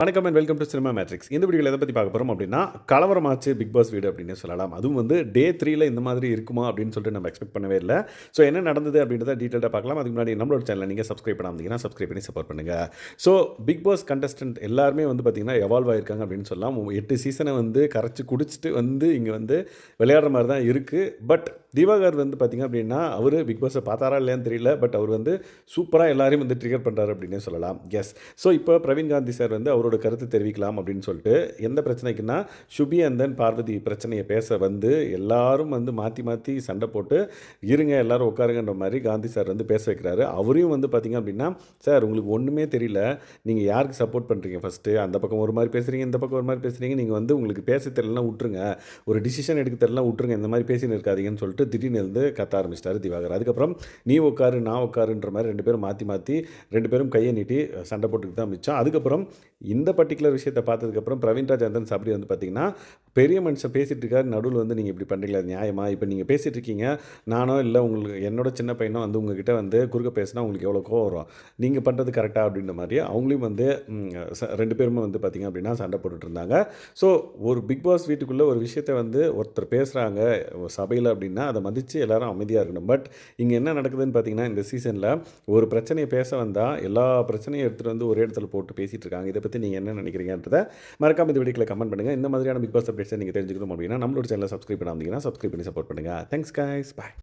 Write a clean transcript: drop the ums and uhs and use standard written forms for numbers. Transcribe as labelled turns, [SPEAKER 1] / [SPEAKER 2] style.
[SPEAKER 1] வணக்கம் and welcome to cinema matrix. இந்த வீடியோவில் எதை பற்றி பார்க்க போகிறோம் அப்படின்னா, கலவரமாச்சு பிக் பாஸ் வீடு அப்படின்னு சொல்லலாம். அதுவும் வந்து டே 3ல இந்த மாதிரி இருக்குமா அப்படின்னு சொல்லிட்டு நம்ம எக்ஸ்பெக்ட் பண்ணவே இல்லை. ஸோ என்ன நடந்தது அப்படின்றத டீட்டெயிலாக பார்க்கலாம். அதுக்கு முன்னாடி நம்மளோட சேனலை நீங்கள் சப்ஸ்கிரைப் பண்ணாமல் சப்ஸ்கிரைப் பண்ணி சப்போர்ட் பண்ணுங்கள். ஸோ பிக் பாஸ் கண்டஸ்டன்ட் எல்லாருமே வந்து பார்த்திங்கன்னா எவால்வ் ஆகிருக்காங்க அப்படின்னு சொல்லலாம். 8 சீசனை வந்து கரைச்சி குடிச்சிட்டு வந்து இங்கே வந்து விளையாடுற மாதிரி தான் இருக்குது. பட் திவாகர் வந்து பார்த்திங்க அப்படின்னா அவர் பிக் பாஸை பார்த்தாரா இல்லையான்னு தெரியல. பட் அவர் வந்து சூப்பராக எல்லாரையும் வந்து ட்ரிகர் பண்ணுறாரு அப்படின்னே சொல்லலாம். எஸ். ஸோ இப்போ பிரவீன் காந்தி சார் வந்து அவரோட கருத்து தெரிவிக்கலாம் அப்படின்னு சொல்லிட்டு எந்த பிரச்சனைக்குன்னா சுபி அண்ட் தென் பார்வதி பிரச்சனையை பேச வந்து எல்லாரும் வந்து மாற்றி மாற்றி சண்டை போட்டு இருங்க எல்லாரும் உட்காருங்கன்ற மாதிரி காந்தி சார் வந்து பேச வைக்கிறாரு. அவரையும் வந்து பார்த்திங்க அப்படின்னா, சார் உங்களுக்கு ஒன்றுமே தெரியல, நீங்கள் யாருக்கு சப்போர்ட் பண்ணுறீங்க ஃபஸ்ட்டு, அந்த பக்கம் ஒரு மாதிரி பேசுகிறீங்க, இந்த பக்கம் ஒரு மாதிரி பேசுகிறீங்க, நீங்கள் வந்து உங்களுக்கு பேச தெரியலனா விட்டுருங்க, ஒரு டிசிஷன் எடுக்க தெரியலனா விட்டுருங்க, இந்த மாதிரி பேசின்னு இருக்காதீங்கன்னு சொல்லிட்டு திடீர்னு இருந்து கத்த ஆரம்பிச்சிட்டாரு திவாகர். அதுக்கப்புறம் நீ உட்காரு நான் உட்காருன்ற மாதிரி ரெண்டு பேரும் மாற்றி மாற்றி ரெண்டு பேரும் கையை நீட்டி சண்டை போட்டுக்கிட்டு தான் மிச்சம். அதுக்கப்புறம் இந்த பர்டிகுலர் விஷயத்தை பார்த்ததுக்கப்புறம் பிரவீன்ராஜ் அந்தன் சபரி வந்து பார்த்திங்கன்னா, பெரிய மனுஷன் பேசிகிட்டு இருக்காரு, நடுவில் வந்து நீங்கள் இப்படி பண்ணுறீங்களா, நியாயமா? இப்போ நீங்கள் பேசிகிட்டு இருக்கீங்க, நானோ இல்லை உங்களுக்கு என்னோட சின்ன பையனோ வந்து உங்ககிட்ட வந்து குறுக்க பேசினா உங்களுக்கு எவ்வளோ கோவம் வரும், நீங்கள் பண்ணுறது கரெக்டாக அப்படின்ற மாதிரி அவங்களையும் வந்து ரெண்டு பேருமே வந்து பார்த்திங்க அப்படின்னா சண்டை போட்டுட்டு இருந்தாங்க. ஸோ ஒரு பிக் பாஸ் வீட்டுக்குள்ளே ஒரு விஷயத்தை வந்து ஒருத்தர் பேசுகிறாங்க சபையில் அப்படின்னா அதை மதித்து எல்லாரும் அமைதியாக இருக்கணும். பட் இங்கே என்ன நடக்குதுன்னு பார்த்தீங்கன்னா, இந்த சீசனில் ஒரு பிரச்சனையை பேச வந்தால் எல்லா பிரச்சனையும் எடுத்துகிட்டு வந்து ஒரே இடத்துல போட்டு பேசிகிட்டு இருக்காங்க. இதை பற்றி நீங்கள் என்ன நினைக்கிறீங்கன்றதை மறக்காம இந்த வீடியோவில் கமெண்ட் பண்ணுங்கள். இந்த மாதிரியான பிக் பாஸ் அப்டேட்ஸை நீங்கள் தெரிஞ்சுக்கணும் அப்படின்னா நம்மளோட சேனலை சப்ஸ்கிரைப் பண்ணாமல் சப்ஸ்கிரைப் பண்ணி சப்போர்ட் பண்ணுங்கள். தேங்க்ஸ் கைஸ், பாய்.